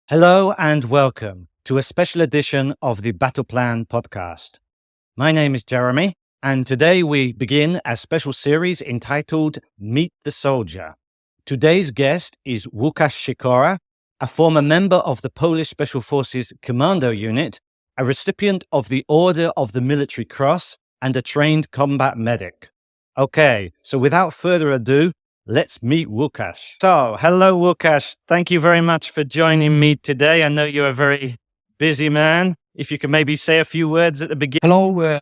Hello and welcome to a special edition of the Battle Plan podcast. My name is Jeremy, and today we begin a special series entitled Meet the Soldier. Today's guest is Łukasz Sikora, a former member of the Polish Special Forces Commando Unit, a recipient of the Order of the Military Cross, and a trained combat medic. Okay, so without further ado, let's meet Łukasz. So, hello, Łukasz. Thank you very much for joining me today. I know you're a very busy man. If you can maybe say a few words at the beginning. Hello,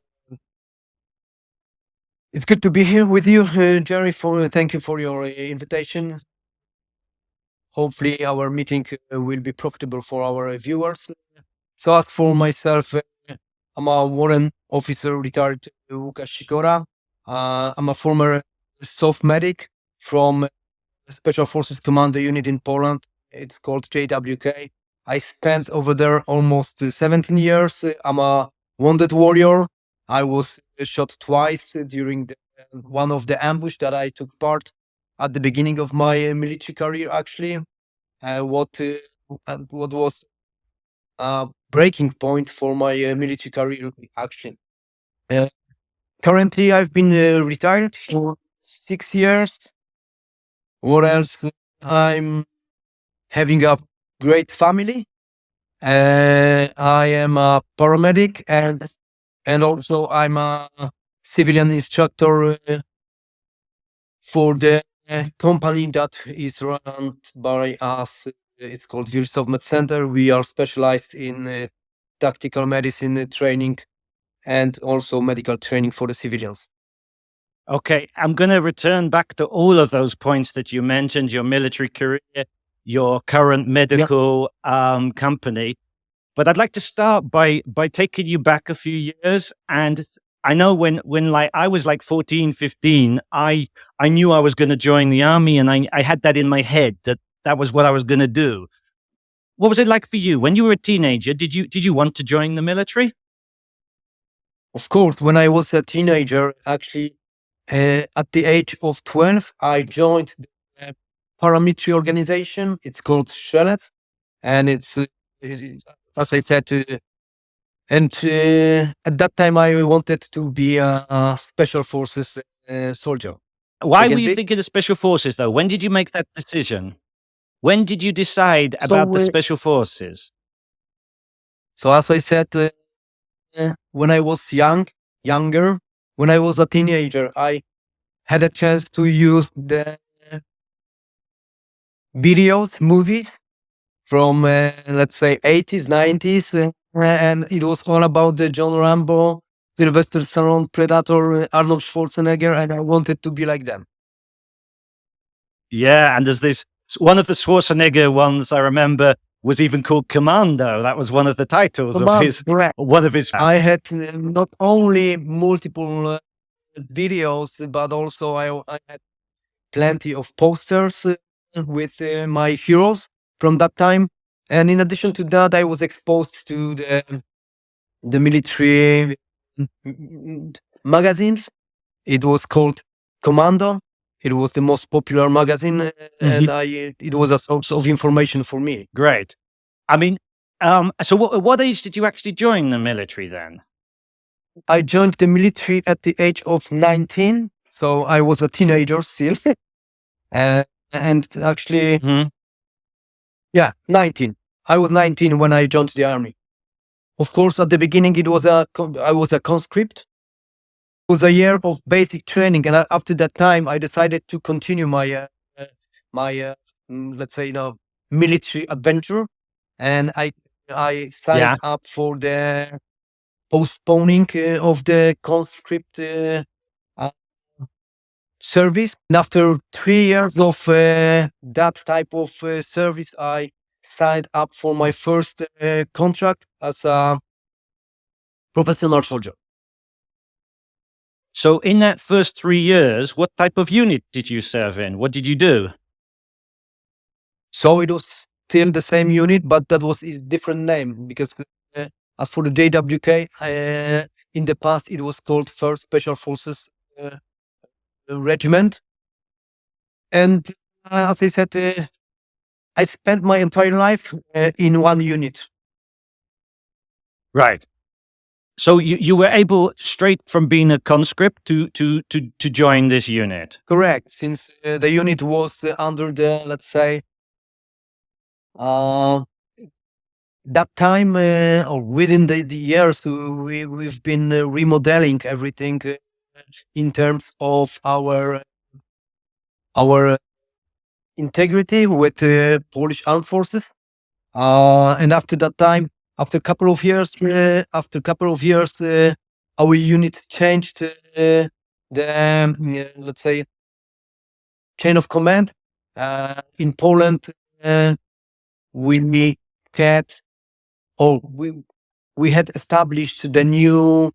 it's good to be here with you, Jerry. Thank you for your invitation. Hopefully, our meeting will be profitable for our viewers. So, as for myself, I'm a warrant officer, retired Łukasz Sikora. I'm a former SOF medic from Special Forces Commando Unit in Poland. It's called JKW. I spent over there almost 17 years. I'm a wounded warrior. I was shot twice during one of the ambush that I took part at the beginning of my military career, actually. What was a breaking point for my military career, actually. Currently, I've been retired for 6 years. What else? I'm having a great family. I am a paramedic and also I'm a civilian instructor for the company that is run by us. It's called WIR SOF MED CENTER. We are specialized in tactical medicine training and also medical training for the civilians. Okay, I'm going to return back to all of those points that you mentioned, your military career, your current medical company. But I'd like to start by taking you back a few years. And I know when like I was like 14, 15, I knew I was going to join the army, and I had that in my head that was what I was going to do. What was it like for you when you were a teenager? Did you want to join the military? Of course, when I was a teenager, actually, at the age of 12, I joined the paramilitary organization. It's called Strzelec, and it's as I said, and at that time I wanted to be a special forces soldier. Why were you thinking of special forces, though? When did you make that decision? When did you decide about the special forces? So as I said, when I was younger, when I was a teenager, I had a chance to use the videos, movies from, let's say, 80s, 90s, and it was all about the John Rambo, Sylvester Stallone, Predator, Arnold Schwarzenegger, and I wanted to be like them. Yeah, and there's this, one of the Schwarzenegger ones I remember was even called Commando. That was one of the titles of his, one of his. I had not only multiple videos, but also I had plenty of posters with my heroes from that time. And in addition to that, I was exposed to the military magazines. It was called Commando. It was the most popular magazine, and it was a source of information for me. Great. I mean, so what age did you actually join the military then? I joined the military at the age of 19, so I was a teenager still. And actually, 19. I was 19 when I joined the army. Of course, at the beginning, I was a conscript. It was a year of basic training, and after that time, I decided to continue my let's say, military adventure, and I signed up for the postponing of the conscript service. And after 3 years of that type of service, I signed up for my first contract as a professional soldier. So in that first 3 years, what type of unit did you serve in? What did you do? So it was still the same unit, but that was a different name, because as for the JWK, in the past it was called 1st Special Forces Regiment. And as I said, I spent my entire life in one unit. Right. So you were able straight from being a conscript to join this unit. Correct. Since the unit was under the, let's say, that time or within the years, we've been remodeling everything in terms of our integrity with Polish armed forces. And after that time, after a couple of years, our unit changed the let's say chain of command. In Poland, we had we had established the new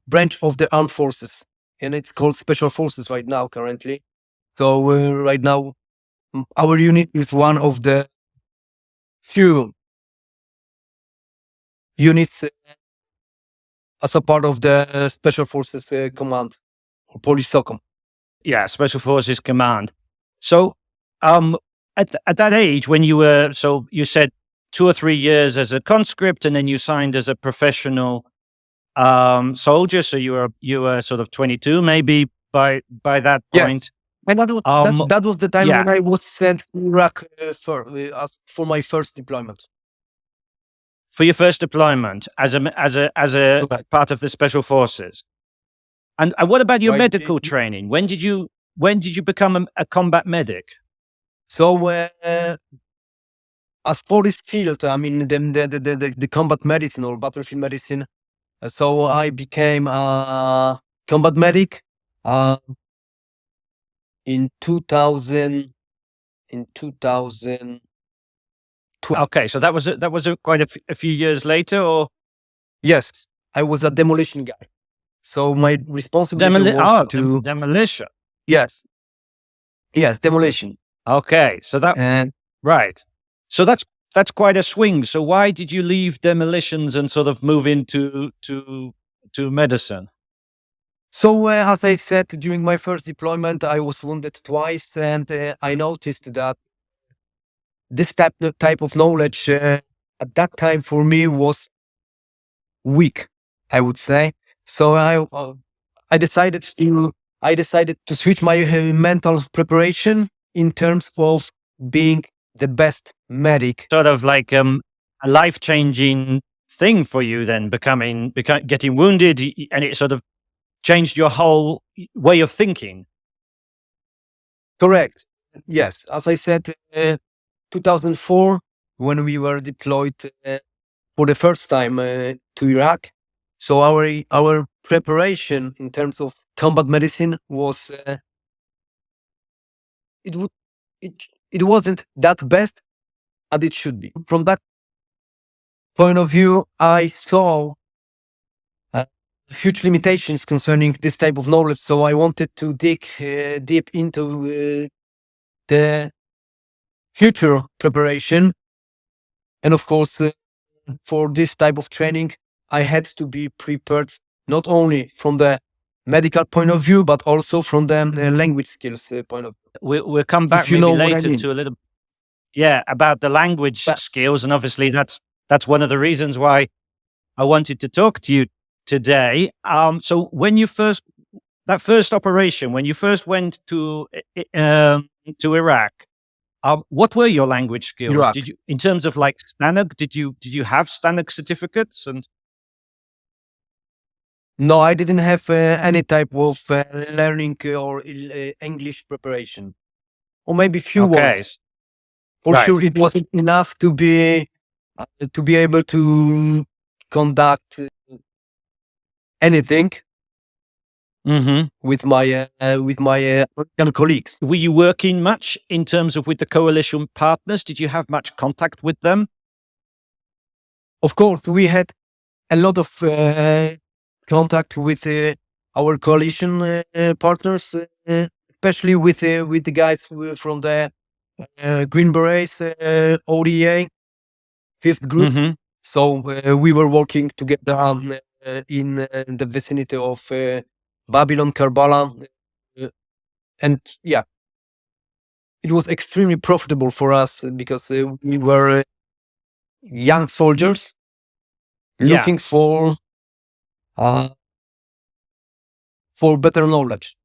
branch of the armed forces, and it's called Special Forces right now, currently. So right now, our unit is one of the few units as a part of the Special Forces Command, or Polish SOCOM. Yeah, Special Forces Command. So at that age, when you were, so you said 2 or 3 years as a conscript, and then you signed as a professional soldier. So you were sort of 22, maybe by that point. Yes. And that was the time when I was sent to Iraq for my first deployment. For your first deployment as a part of the Special Forces. And what about your medical training? When did you become a combat medic? So as for this field, I mean the combat medicine or battlefield medicine. So I became a combat medic in 2000. Okay, so that was quite a few years later, or? Yes, I was a demolition guy. So my responsibility was to demolition. Yes, demolition. Okay, so right. So that's quite a swing. So why did you leave demolitions and sort of move into medicine? So as I said, during my first deployment, I was wounded twice, and I noticed that this type of knowledge at that time for me was weak, I would say. So I decided to switch my mental preparation in terms of being the best medic. Sort of like a life-changing thing for you then, getting wounded, and it sort of changed your whole way of thinking. Correct. Yes. As I said, 2004, when we were deployed for the first time to Iraq. So our preparation in terms of combat medicine was it wasn't that best as it should be. From that point of view, I saw huge limitations concerning this type of knowledge. So I wanted to dig deep into the future preparation, and of course, for this type of training, I had to be prepared not only from the medical point of view, but also from the language skills point of view. We'll come back maybe later to a little, about the language skills, and obviously that's one of the reasons why I wanted to talk to you today. So when you that first operation, when you first went to Iraq, what were your language skills? Iraq. Did you, in terms of like Stanag, did you have Stanag certificates? And no, I didn't have any type of learning or English preparation, or maybe few words. For sure, it wasn't enough to be able to conduct anything with my American colleagues. Were you working much in terms of with the coalition partners? Did you have much contact with them? Of course, we had a lot of contact with our coalition partners, especially with the guys from the Green Berets, ODA, 5th Group. So we were working together in the vicinity of Babylon, Karbala, and it was extremely profitable for us because we were young soldiers looking for better knowledge.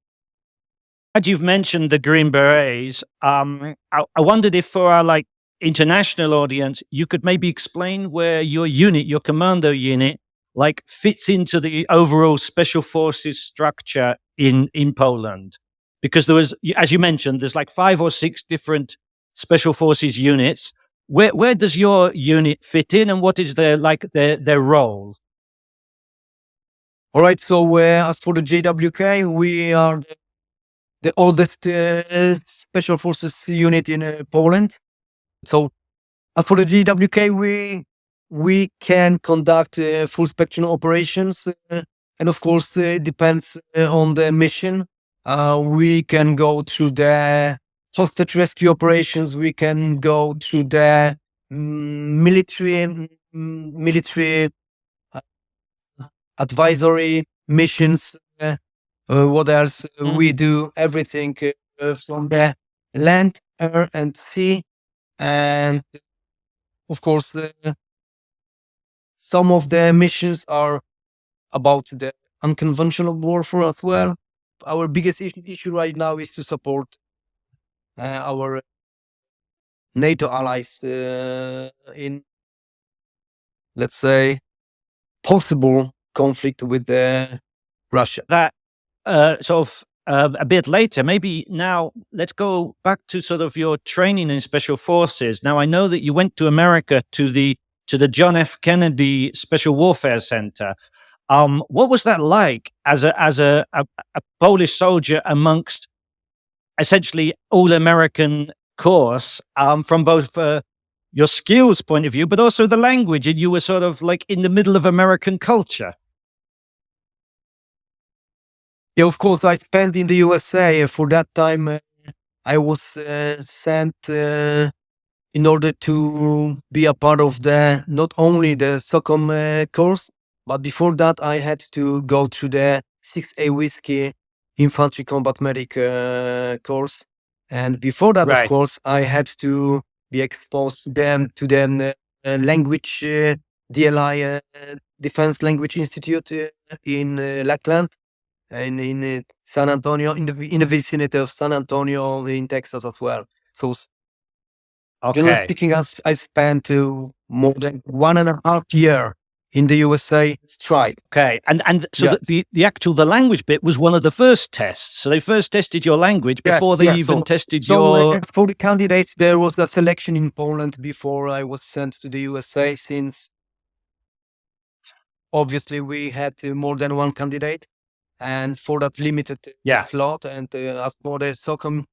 You've mentioned the Green Berets. I wondered if for our like international audience, you could maybe explain where your unit, your commando unit, like fits into the overall special forces structure in Poland. Because there was, as you mentioned, there's like 5 or 6 different special forces units. Where does your unit fit in, and what is their role? All right. So as for the JWK, we are the oldest special forces unit in Poland. So as for the JWK, we can conduct full spectrum operations, and of course, it depends on the mission. We can go through the hostage rescue operations. We can go through the military advisory missions. What else? We do everything from the land, air, and sea, and of course, some of the missions are about the unconventional warfare as well. Our biggest issue right now is to support our NATO allies in, let's say, possible conflict with Russia. That a bit later, maybe now let's go back to sort of your training in special forces. Now, I know that you went to America to the John F. Kennedy Special Warfare Center. What was that like as a Polish soldier amongst essentially all American course, from both your skills point of view, but also the language, and you were sort of like in the middle of American culture? Yeah, of course, I spent in the USA. For that time, I was sent in order to be a part of not only the SOCOM course, but before that, I had to go through the 6A Whiskey Infantry Combat Medic course. And before that, of course, I had to be exposed to the language DLI, Defense Language Institute in Lackland, and in San Antonio, in the vicinity of San Antonio in Texas as well. So, generally speaking, I spent more than 1.5 years in the USA straight. Okay, and so yes. the language bit was one of the first tests. So they first tested your language before they even tested your. For the candidates, there was a selection in Poland before I was sent to the USA, since obviously we had more than one candidate, and for that limited slot, and as for the SOCOM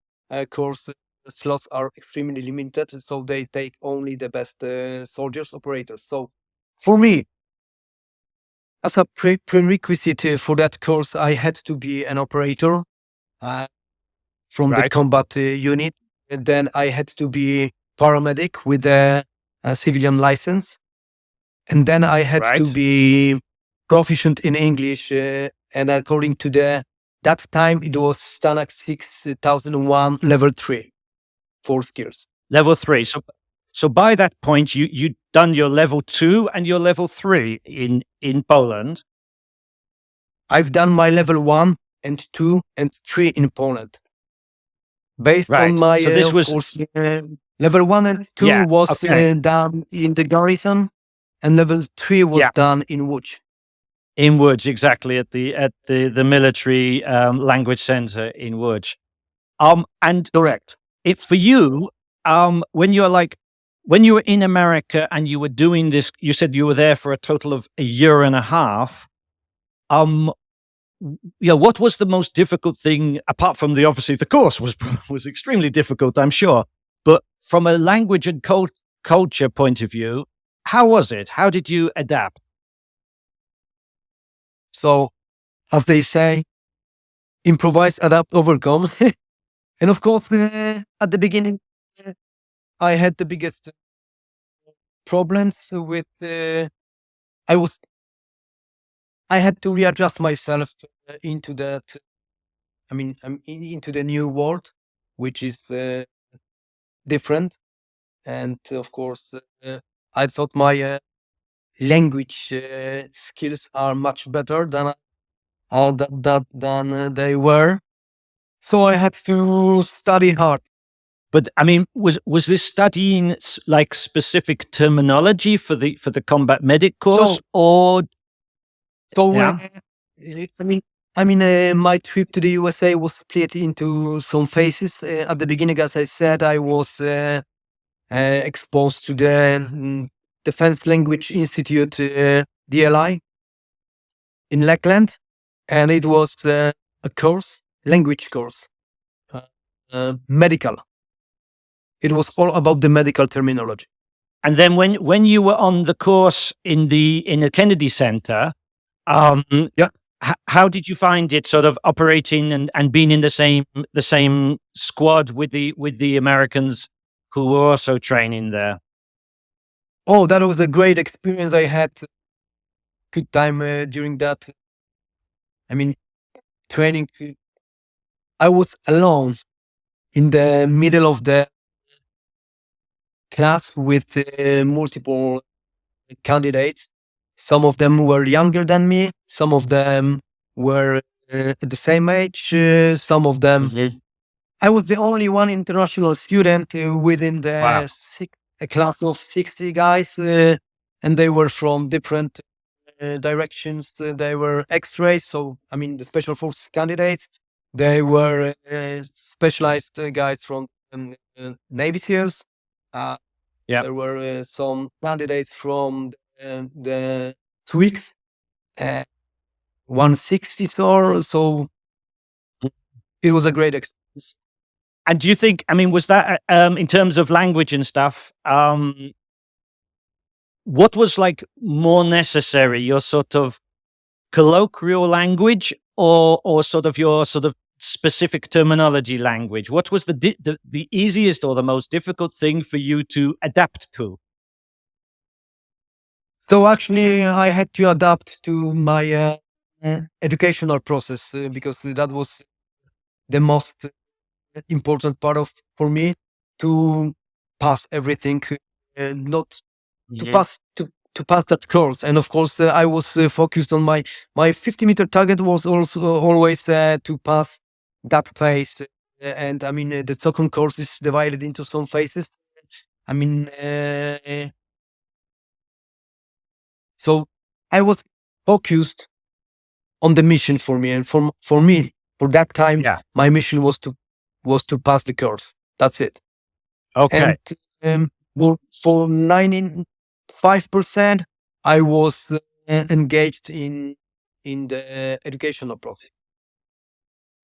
course, slots are extremely limited, so they take only the best soldiers, operators. So for me, as a prerequisite for that course, I had to be an operator from the combat unit. And then I had to be paramedic with a civilian license. And then I had to be proficient in English. And according to that time, it was Stanak 6001 level 3 for skills. Level 3. So by that point, you'd done your level 2 and your level 3 in Poland. I've done my level 1 and 2 and 3 in Poland. Based on my, so this was course, level 1 and 2 was done in the garrison, and level 3 was done in Łódź. In Łódź, exactly, at the military language center in Łódź. And correct. For you, when you were in America and you were doing this, you said you were there for a total of 1.5 years. What was the most difficult thing, apart from obviously the course was extremely difficult, I'm sure, but from a language and culture point of view, how was it? How did you adapt? So, as they say, improvise, adapt, overcome. And of course, at the beginning, I had the biggest problems with. I had to readjust myself into that. I mean, into the new world, which is different. And of course, I thought my language skills are much better than they were. So I had to study hard. But I mean, was this studying like specific terminology for the combat medic course, So my trip to the USA was split into some phases. At the beginning, as I said, I was exposed to the Defense Language Institute, DLI, in Lackland, and it was a language course, medical. It was all about the medical terminology. And then when you were on the course in the Kennedy Center, how did you find it sort of operating and being in the same squad with the Americans who were also training there? Oh, that was a great experience. I had good time during that. Training. I was alone in the middle of the class with multiple candidates. Some of them were younger than me. Some of them were at the same age. Some of them. Mm-hmm. I was the only one international student within the a class of 60 guys, and they were from different directions. They were X-rays, so the special forces candidates. They were specialized guys from Navy SEALs. There were some candidates from the Twigs, 160 SOR. So it was a great experience. And do you think, was that in terms of language and stuff, what was like more necessary, your sort of colloquial language or sort of your sort of specific terminology language? What was the easiest or the most difficult thing for you to adapt to? So actually, I had to adapt to my educational process because that was the most important part for me to pass everything, not to pass to pass that course. And of course, I was focused on my 50-meter target was also always to pass that phase. And the second course is divided into some phases. So I was focused on the mission for me, and for me, for that time, my mission was to pass the course. That's it. Okay. And for 95%, I was engaged in the educational process.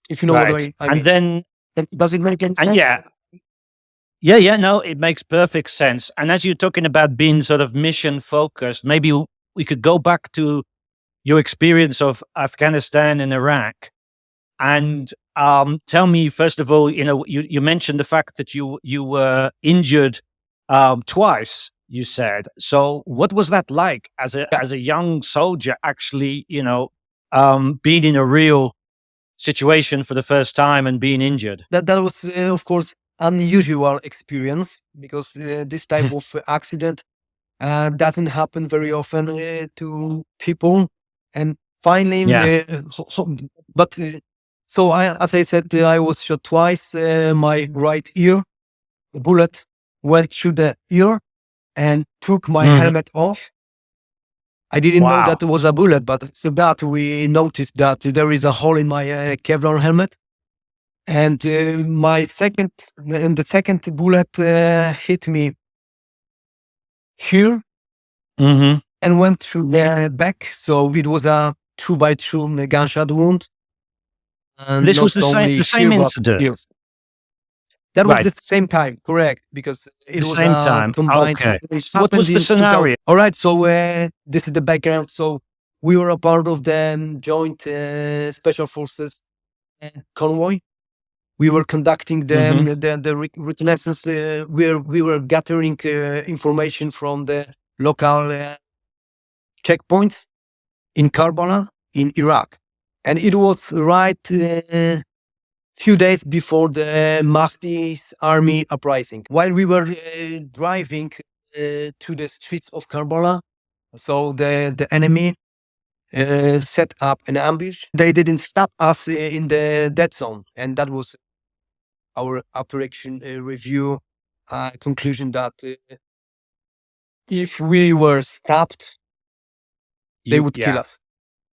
If you know what I mean. And then, does it make any sense? No, it makes perfect sense. And as you're talking about being sort of mission focused, maybe we could go back to your experience of Afghanistan and Iraq, and tell me first of all, you mentioned the fact that you were injured twice. You said so. What was that like as a young soldier, actually, being in a real situation for the first time and being injured? That was of course unusual experience because this type of accident doesn't happen very often to people. And finally, so as I said, I was shot twice. My right ear, the bullet went through the ear and took my helmet off. I didn't know that it was a bullet, but after that we noticed that there is a hole in my Kevlar helmet. And the second bullet hit me here and went through the back. So it was a 2x2 gunshot wound. And this was the same incident. That was the same time, correct? Because it was same time. Combined. Okay. What was the scenario? All right. So this is the background. So we were a part of the joint special forces convoy. We were conducting the reconnaissance. We were gathering information from the local checkpoints in Karbala in Iraq, and it was right few days before the Mahdi's army uprising. While we were driving through the streets of Karbala, so the enemy set up an ambush. They didn't stop us in the dead zone, and that was our after action review conclusion that if we were stopped, they would kill us.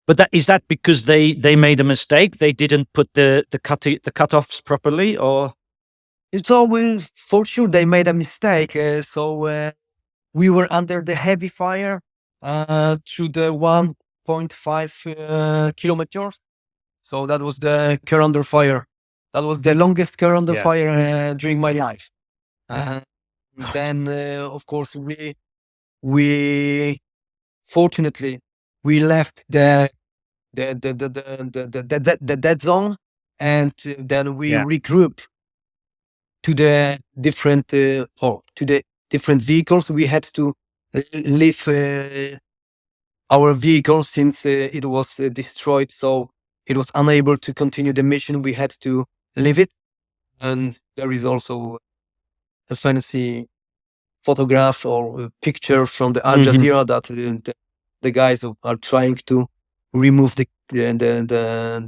But is that because they made a mistake? They didn't put the cutoffs properly, or? So for sure they made a mistake. So we were under the heavy fire through the 1.5 kilometers. So that was the care under fire. That was the longest care under fire during my life. Then of course we fortunately we left the dead zone, and then we regrouped to the different vehicles. We had to leave our vehicle since it was destroyed, so it was unable to continue the mission. We had to leave it, and there is also a fancy photograph or a picture from the Al Jazeera that the guys are trying to remove the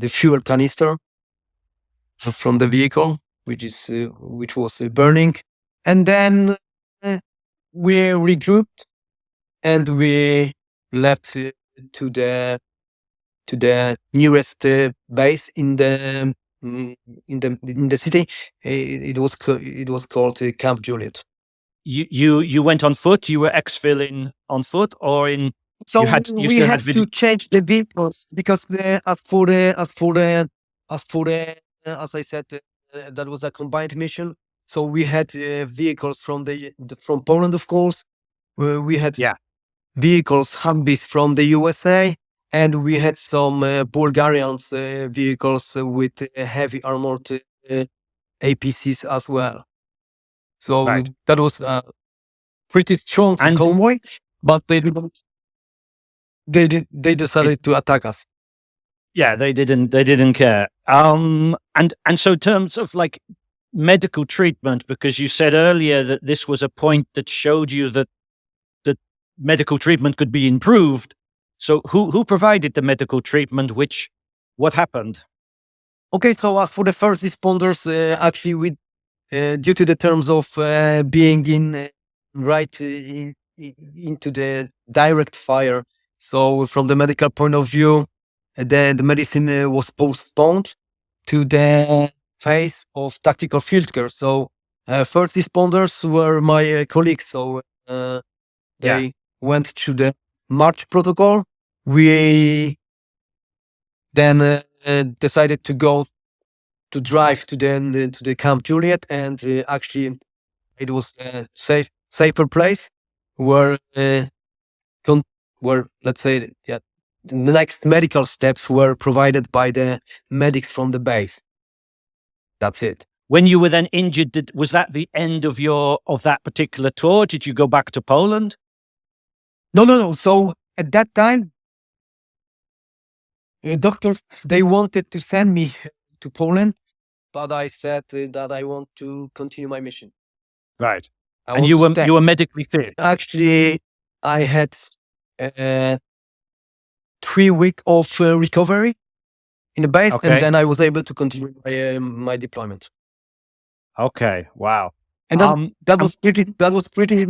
fuel canister from the vehicle, which was burning, and then we regrouped and we left to the nearest base in the city. It was called Camp Juliet. You went on foot. You were exfilling on foot, or in? So we had to change the vehicles because as I said, that was a combined mission. So we had vehicles from Poland, of course. We had vehicles, Humvees from the USA, and we had some Bulgarian vehicles with heavy armored APCs as well. So that was a pretty strong convoy, but they decided to attack us. Yeah, they didn't care. And so in terms of like medical treatment, because you said earlier that this was a point that showed you that medical treatment could be improved. So who provided the medical treatment? What happened? Okay, so as for the first responders, actually, we due to the terms of being into the direct fire. So from the medical point of view, the medicine was postponed to the phase of tactical field care. So first responders were my colleagues. So they went through the March protocol. We then decided to drive to the Camp Juliet, and actually it was a safer place where let's say the next medical steps were provided by the medics from the base. That's it. When you were then injured, was that the end of that particular tour? Did you go back to Poland? No. So at that time, doctors, they wanted to send me to Poland, but I said that I want to continue my mission. Right. And you were medically fit? Actually, I had 3 weeks of recovery in the base, and then I was able to continue my deployment. Okay. Wow. And that was pretty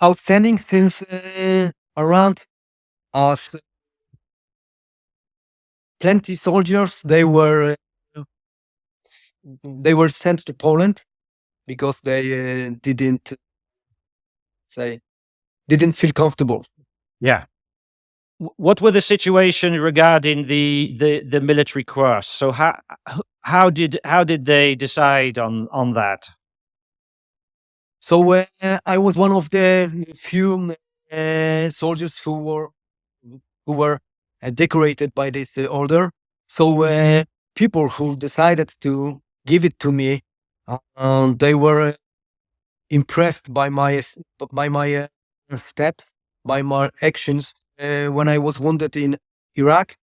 outstanding, since around us plenty soldiers, they were sent to Poland because they didn't feel comfortable. Yeah. What were the situation regarding the military cross? So how did they decide on that? So I was one of the few soldiers who were decorated by this order. So people who decided to give it to me, they were impressed by my steps, by my actions when I was wounded in Iraq.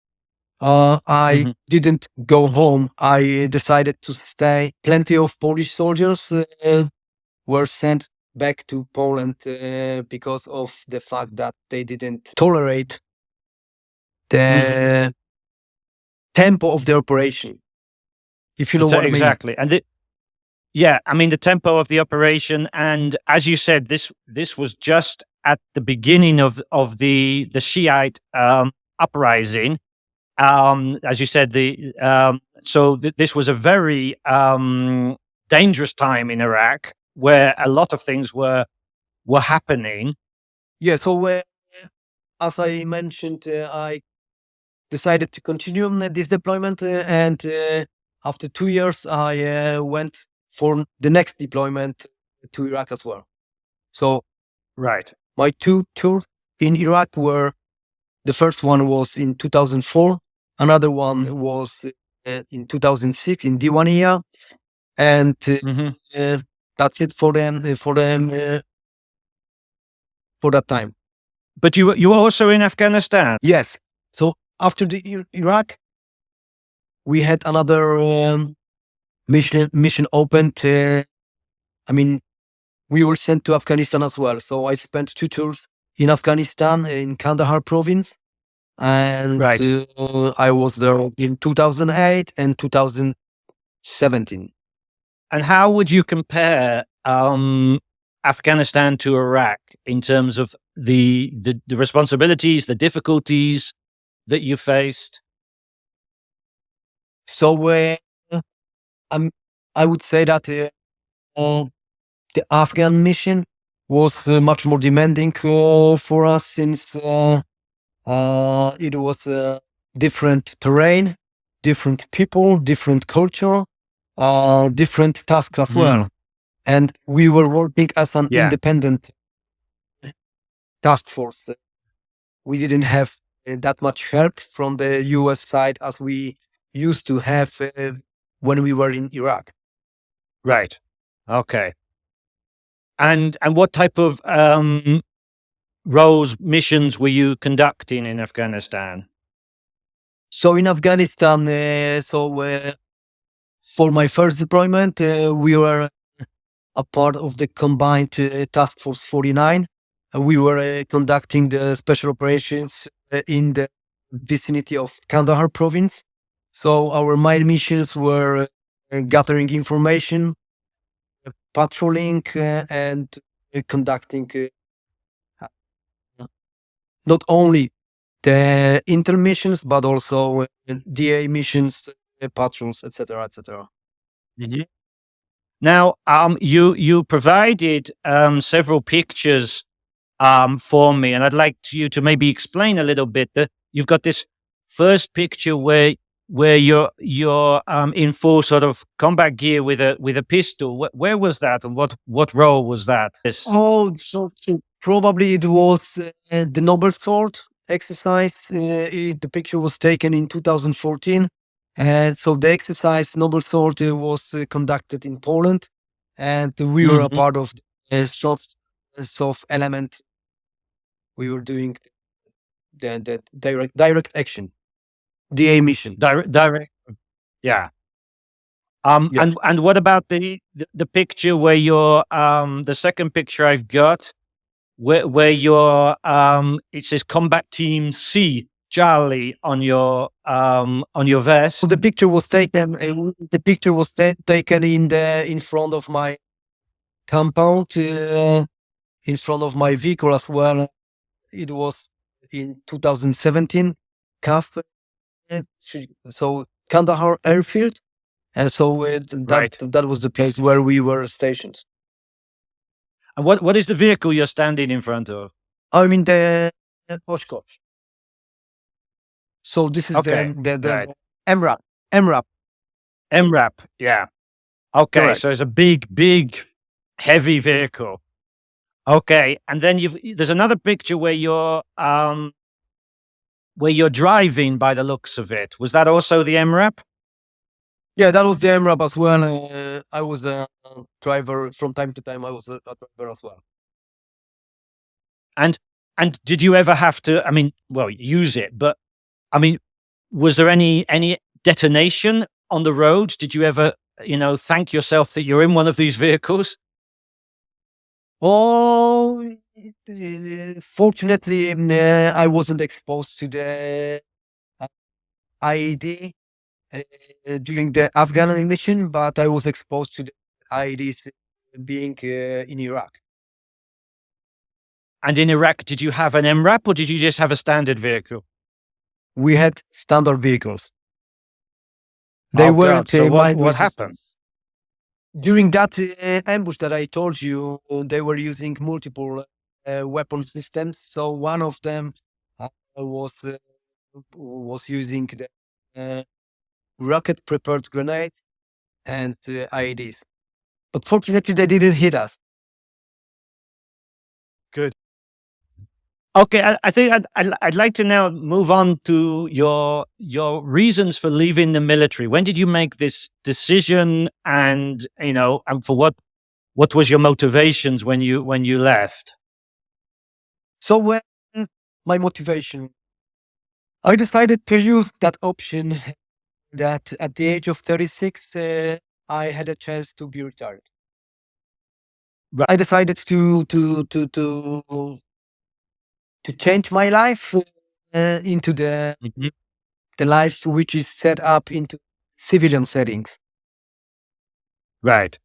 I Mhm. didn't go home. I decided to stay. Plenty of Polish soldiers were sent back to Poland because of the fact that they didn't tolerate the tempo of the operation, if you know what I mean. Exactly. And yeah, I mean the tempo of the operation, and as you said, this was just at the beginning of the Shiite uprising. As you said, this was a very dangerous time in Iraq where a lot of things were happening. Yeah, so as I mentioned, I decided to continue this deployment, and after 2 years, I went for the next deployment to Iraq as well. So Right. my two tours in Iraq were, the first one was in 2004, another one was in 2006 in Diwania, and Hmm. that's it for them for that time. But you were also in Afghanistan. Yes. So after the Iraq, we had another mission opened. I mean, we were sent to Afghanistan as well. So I spent 2 tours in Afghanistan, in Kandahar province, and Right. I was there in 2008 and 2017. And how would you compare Afghanistan to Iraq in terms of the responsibilities, the difficulties that you faced? So I would say that the Afghan mission was much more demanding for us, since it was different terrain, different people, different culture, different tasks as well. And we were working as an Yeah. independent task force. We didn't have that much help from the US side as we used to have when we were in Iraq. Right. Okay. And what type of roles, missions were you conducting in Afghanistan? So in Afghanistan, for my first deployment, we were a part of the combined Task Force 49. We were conducting the special operations in the vicinity of Kandahar province. So our main missions were gathering information, patrolling, and conducting not only the intel missions, but also DA missions, patrols, etc., etc. Now, you provided several pictures for me, and I'd like you to maybe explain a little bit. You've got this first picture where you're in full sort of combat gear with a pistol. Where was that, and what role was that? Yes. Oh, so probably it was the Noble Sword exercise. The picture was taken in 2014. And so the exercise Noble Sword was conducted in Poland. And we were a Mhm. part of the soft element. We were doing the direct action, DA mission. Direct. Yeah. Yes. And what about the picture where you're the second picture I've got where you're it says Combat Team C Charlie on your vest. So the picture was taken. Taken in front of my compound, in front of my vehicle as well. It was in 2017, CAF, so Kandahar airfield, and so Right. that was the place where we were stationed. And what is the vehicle you're standing in front of? I mean the Oshkosh. So this is Okay. the Right. MRAP. MRAP. Yeah. Okay. So Correct. it's a big, heavy vehicle. Okay. And then there's another picture where you're driving by the looks of it. Was that also the MRAP? Yeah, that was the MRAP as well. I was a driver from time to time. I was a driver as well. And did you ever have to, I mean, well, use it, but I mean, was there any detonation on the road? Did you ever, thank yourself that you're in one of these vehicles? Oh, fortunately, I wasn't exposed to the IED during the Afghan mission, but I was exposed to the IEDs being in Iraq. And in Iraq, did you have an MRAP or did you just have a standard vehicle? We had standard vehicles. They Oh, weren't. God. So what mine happened? During that ambush that I told you, they were using multiple weapon systems. So one of them was using the rocket-prepared grenades and IEDs. But fortunately, they didn't hit us. Good. Okay, I think I'd like to now move on to your reasons for leaving the military. When did you make this decision, and and for what was your motivations when you left? So when my motivation, I decided to use that option that at the age of 36, I had a chance to be retired. Right. I decided to change my life into the life which is set up into civilian settings. Right.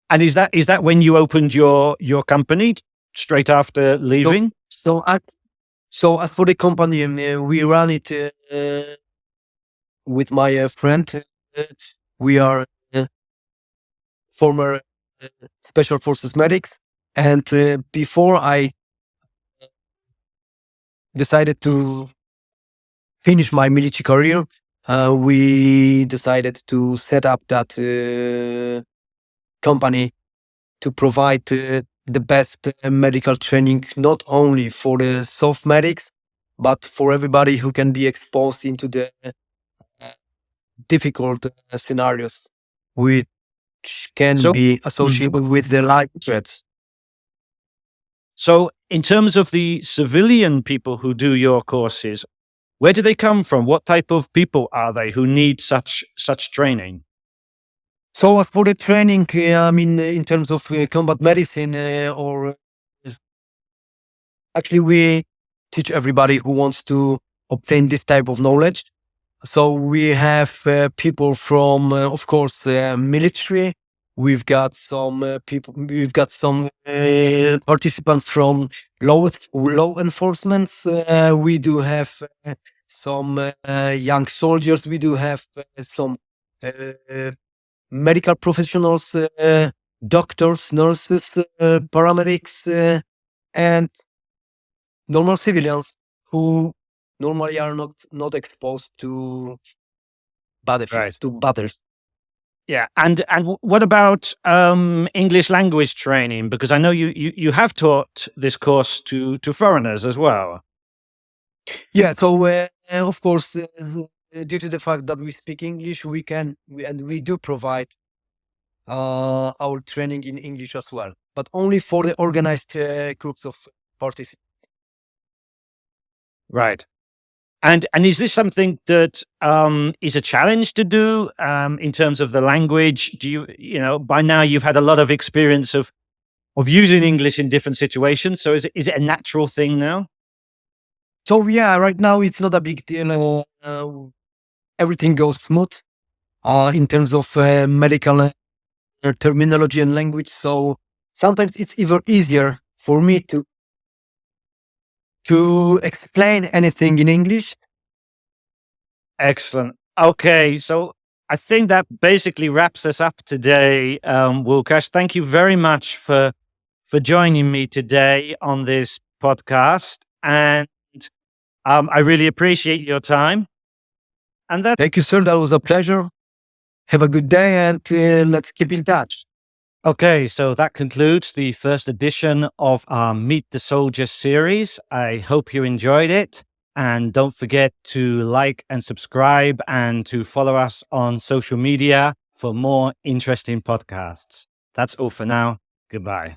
And is that when you opened your company straight after leaving? So as for the company, we run it with my friend. We are former special forces medics, and before I decided to finish my military career, we decided to set up that company to provide the best medical training, not only for the soft medics, but for everybody who can be exposed into the difficult scenarios which can be associated with the life threats. So in terms of the civilian people who do your courses, where do they come from? What type of people are they who need such training? So as for the training, I mean, in terms of combat medicine, actually we teach everybody who wants to obtain this type of knowledge. So we have people from, of course, military. We've got some people. We've got some participants from law enforcement. We do have some young soldiers. We do have some medical professionals, doctors, nurses, paramedics, and normal civilians who normally are not exposed to batters. Yeah, and what about English language training? Because I know you have taught this course to foreigners as well. Yeah, so of course, due to the fact that we speak English, we do provide our training in English as well, but only for the organized groups of participants. Right. And is this something that is a challenge to do in terms of the language? Do you by now you've had a lot of experience of using English in different situations. So is it a natural thing now? So yeah, right now it's not a big deal. Everything goes smooth in terms of medical terminology and language. So sometimes it's even easier for me to explain anything in English. Excellent. Okay, so I think that basically wraps us up today, Łukasz. Thank you very much for joining me today on this podcast, and I really appreciate your time. And Thank you, sir. That was a pleasure. Have a good day, and let's keep in touch. Okay, so that concludes the first edition of our Meet the Soldier series. I hope you enjoyed it. And don't forget to like and subscribe and to follow us on social media for more interesting podcasts. That's all for now. Goodbye.